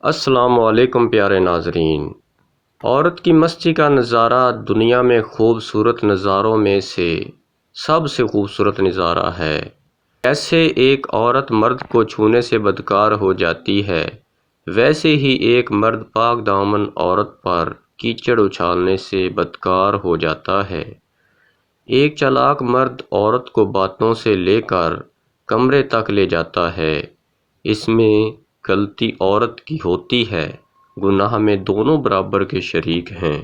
السلام علیکم پیارے ناظرین۔ عورت کی مستی کا نظارہ دنیا میں خوبصورت نظاروں میں سے سب سے خوبصورت نظارہ ہے۔ جیسے ایک عورت مرد کو چھونے سے بدکار ہو جاتی ہے، ویسے ہی ایک مرد پاک دامن عورت پر کیچڑ اچھالنے سے بدکار ہو جاتا ہے۔ ایک چالاک مرد عورت کو باتوں سے لے کر کمرے تک لے جاتا ہے۔ اس میں غلطی عورت کی ہوتی ہے، گناہ میں دونوں برابر کے شریک ہیں۔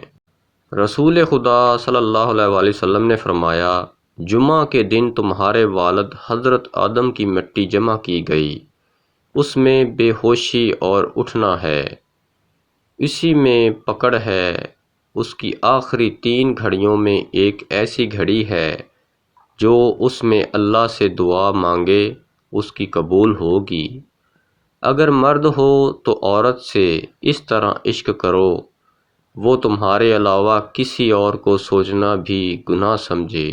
رسول خدا صلی اللہ علیہ وآلہ وسلم نے فرمایا، جمعہ کے دن تمہارے والد حضرت آدم کی مٹی جمع کی گئی، اس میں بے ہوشی اور اٹھنا ہے، اسی میں پکڑ ہے۔ اس کی آخری 3 گھڑیوں میں ایک ایسی گھڑی ہے جو اس میں اللہ سے دعا مانگے اس کی قبول ہوگی۔ اگر مرد ہو تو عورت سے اس طرح عشق کرو وہ تمہارے علاوہ کسی اور کو سوچنا بھی گناہ سمجھے۔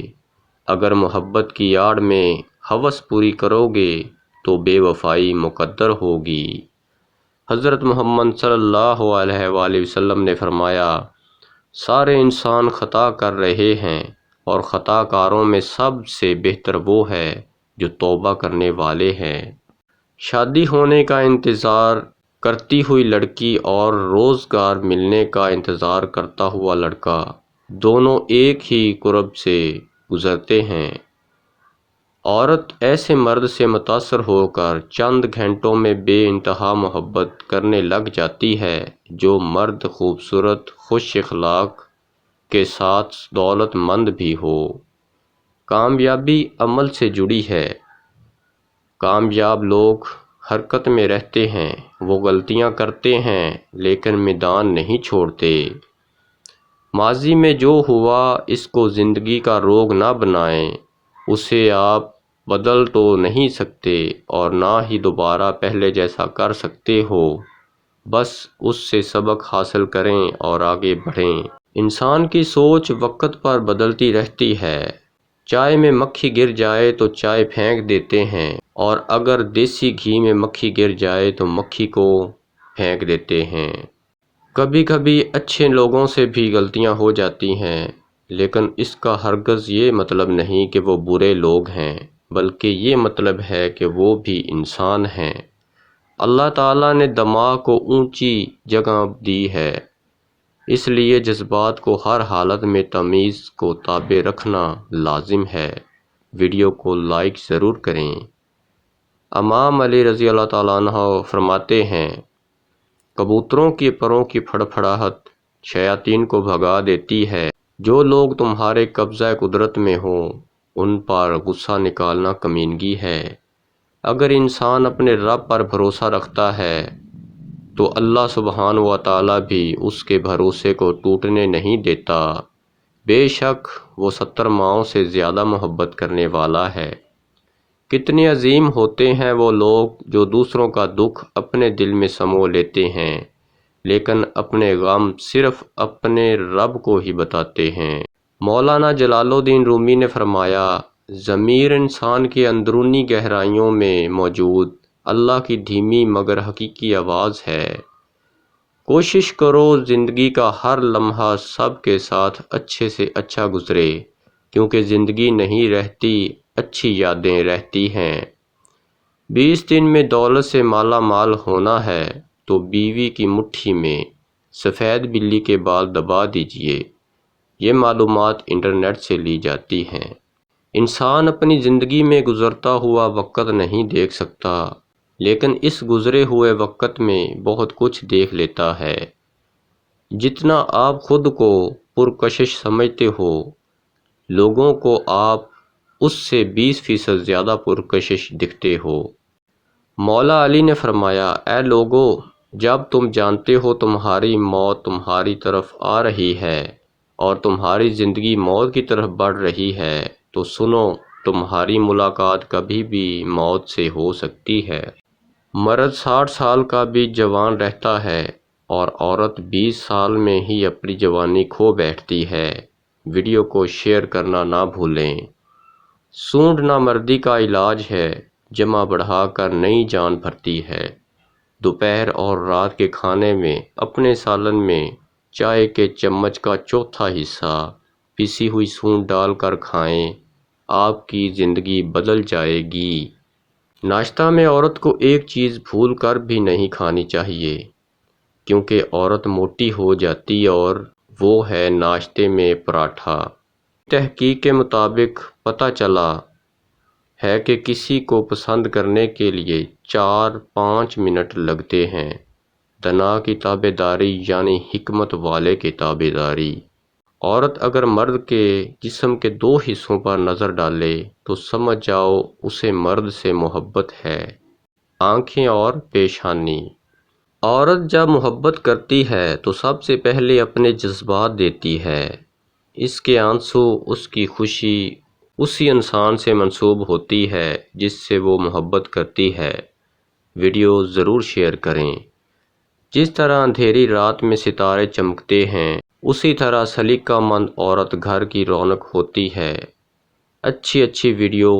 اگر محبت کی آڑ میں ہوس پوری کرو گے تو بے وفائی مقدر ہوگی۔ حضرت محمد صلی اللہ علیہ وآلہ وسلم نے فرمایا، سارے انسان خطا کر رہے ہیں اور خطا کاروں میں سب سے بہتر وہ ہے جو توبہ کرنے والے ہیں۔ شادی ہونے کا انتظار کرتی ہوئی لڑکی اور روزگار ملنے کا انتظار کرتا ہوا لڑکا، دونوں ایک ہی کرب سے گزرتے ہیں۔ عورت ایسے مرد سے متاثر ہو کر چند گھنٹوں میں بے انتہا محبت کرنے لگ جاتی ہے۔ جو مرد خوبصورت، خوش اخلاق کے ساتھ دولت مند بھی ہو۔ کامیابی عمل سے جڑی ہے۔ کامیاب لوگ حرکت میں رہتے ہیں، وہ غلطیاں کرتے ہیں لیکن میدان نہیں چھوڑتے۔ ماضی میں جو ہوا اس کو زندگی کا روگ نہ بنائیں، اسے آپ بدل تو نہیں سکتے اور نہ ہی دوبارہ پہلے جیسا کر سکتے ہو، بس اس سے سبق حاصل کریں اور آگے بڑھیں۔ انسان کی سوچ وقت پر بدلتی رہتی ہے۔ چائے میں مکھی گر جائے تو چائے پھینک دیتے ہیں، اور اگر دیسی گھی میں مکھی گر جائے تو مکھی کو پھینک دیتے ہیں۔ کبھی کبھی اچھے لوگوں سے بھی غلطیاں ہو جاتی ہیں، لیکن اس کا ہرگز یہ مطلب نہیں کہ وہ برے لوگ ہیں، بلکہ یہ مطلب ہے کہ وہ بھی انسان ہیں۔ اللہ تعالیٰ نے دماغ کو اونچی جگہ دی ہے، اس لیے جذبات کو ہر حالت میں تمیز کو تابع رکھنا لازم ہے۔ ویڈیو کو لائک ضرور کریں۔ امام علی رضی اللہ تعالیٰ عنہ فرماتے ہیں، کبوتروں کی پروں کی پھڑپھڑاہٹ شیاطین کو بھگا دیتی ہے۔ جو لوگ تمہارے قبضہ قدرت میں ہوں ان پر غصہ نکالنا کمینگی ہے۔ اگر انسان اپنے رب پر بھروسہ رکھتا ہے تو اللہ سبحانہ و تعالیٰ بھی اس کے بھروسے کو ٹوٹنے نہیں دیتا۔ بے شک وہ 70 ماؤں سے زیادہ محبت کرنے والا ہے۔ کتنے عظیم ہوتے ہیں وہ لوگ جو دوسروں کا دکھ اپنے دل میں سمو لیتے ہیں، لیکن اپنے غم صرف اپنے رب کو ہی بتاتے ہیں۔ مولانا جلال الدین رومی نے فرمایا، ضمیر انسان کی اندرونی گہرائیوں میں موجود اللہ کی دھیمی مگر حقیقی آواز ہے۔ کوشش کرو زندگی کا ہر لمحہ سب کے ساتھ اچھے سے اچھا گزرے، کیونکہ زندگی نہیں رہتی، اچھی یادیں رہتی ہیں۔ 20 دن میں دولت سے مالا مال ہونا ہے تو بیوی کی مٹھی میں سفید بلی کے بال دبا دیجئے۔ یہ معلومات انٹرنیٹ سے لی جاتی ہیں۔ انسان اپنی زندگی میں گزرتا ہوا وقت نہیں دیکھ سکتا، لیکن اس گزرے ہوئے وقت میں بہت کچھ دیکھ لیتا ہے۔ جتنا آپ خود کو پرکشش سمجھتے ہو، لوگوں کو آپ اس سے 20% زیادہ پرکشش دکھتے ہو۔ مولا علی نے فرمایا، اے لوگو، جب تم جانتے ہو تمہاری موت تمہاری طرف آ رہی ہے اور تمہاری زندگی موت کی طرف بڑھ رہی ہے تو سنو، تمہاری ملاقات کبھی بھی موت سے ہو سکتی ہے۔ مرد 60 سال کا بھی جوان رہتا ہے اور عورت 20 سال میں ہی اپنی جوانی کھو بیٹھتی ہے۔ ویڈیو کو شیئر کرنا نہ بھولیں۔ سونڈ نامردی کا علاج ہے، جمع بڑھا کر نئی جان بھرتی ہے۔ دوپہر اور رات کے کھانے میں اپنے سالن میں چائے کے چمچ کا چوتھا حصہ پسی ہوئی سونڈ ڈال کر کھائیں، آپ کی زندگی بدل جائے گی۔ ناشتہ میں عورت کو ایک چیز بھول کر بھی نہیں کھانی چاہیے، کیونکہ عورت موٹی ہو جاتی اور وہ ہے ناشتے میں پراٹھا۔ تحقیق کے مطابق پتہ چلا ہے کہ کسی کو پسند کرنے کے لیے 4-5 منٹ لگتے ہیں۔ دنا کی تابع داری یعنی حکمت والے کی تابع داری۔ عورت اگر مرد کے جسم کے 2 حصوں پر نظر ڈالے تو سمجھ جاؤ اسے مرد سے محبت ہے۔ آنکھیں اور پیشانی۔ عورت جب محبت کرتی ہے تو سب سے پہلے اپنے جذبات دیتی ہے۔ اس کے آنسو، اس کی خوشی اسی انسان سے منسوب ہوتی ہے جس سے وہ محبت کرتی ہے۔ ویڈیو ضرور شیئر کریں۔ جس طرح اندھیری رات میں ستارے چمکتے ہیں، اسی طرح سلیقہ مند عورت گھر کی رونق ہوتی ہے۔ اچھی ویڈیو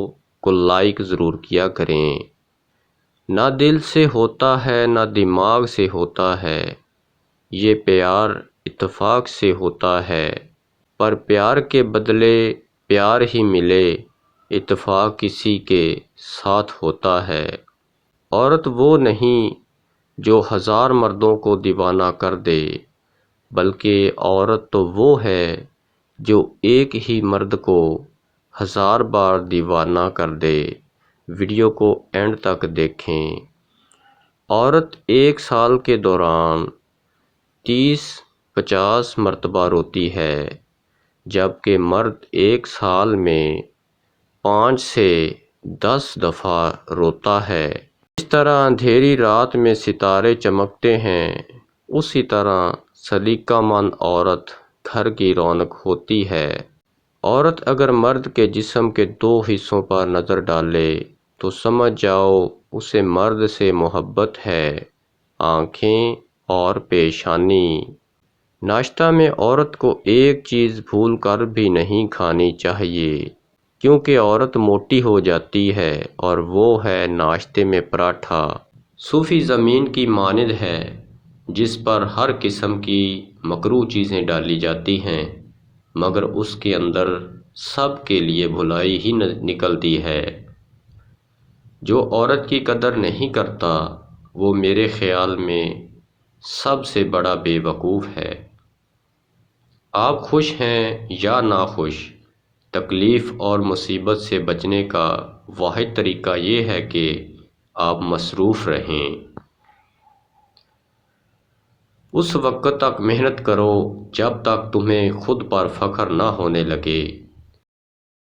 کو لائک ضرور کیا کریں۔ نہ دل سے ہوتا ہے نہ دماغ سے ہوتا ہے، یہ پیار اتفاق سے ہوتا ہے، پر پیار کے بدلے پیار ہی ملے، اتفاق کسی کے ساتھ ہوتا ہے۔ عورت وہ نہیں جو 1000 مردوں کو دیوانہ کر دے، بلکہ عورت تو وہ ہے جو ایک ہی مرد کو 1000 بار دیوانہ کر دے۔ ویڈیو کو اینڈ تک دیکھیں۔ عورت 1 سال کے دوران 30-50 مرتبہ روتی ہے، جبکہ مرد 1 سال میں 5 سے 10 دفعہ روتا ہے۔ جس طرح اندھیری رات میں ستارے چمکتے ہیں، اسی طرح سلیقہ مند عورت گھر کی رونق ہوتی ہے۔ عورت اگر مرد کے جسم کے 2 حصوں پر نظر ڈالے تو سمجھ جاؤ اسے مرد سے محبت ہے۔ آنکھیں اور پیشانی۔ ناشتہ میں عورت کو ایک چیز بھول کر بھی نہیں کھانی چاہیے، کیونکہ عورت موٹی ہو جاتی ہے اور وہ ہے ناشتے میں پراٹھا۔ صوفی زمین کی مانند ہے جس پر ہر قسم کی مکروہ چیزیں ڈالی جاتی ہیں، مگر اس کے اندر سب کے لیے بھلائی ہی نکلتی ہے۔ جو عورت کی قدر نہیں کرتا وہ میرے خیال میں سب سے بڑا بے وقوف ہے۔ آپ خوش ہیں یا ناخوش، تکلیف اور مصیبت سے بچنے کا واحد طریقہ یہ ہے کہ آپ مصروف رہیں۔ اس وقت تک محنت کرو جب تک تمہیں خود پر فخر نہ ہونے لگے۔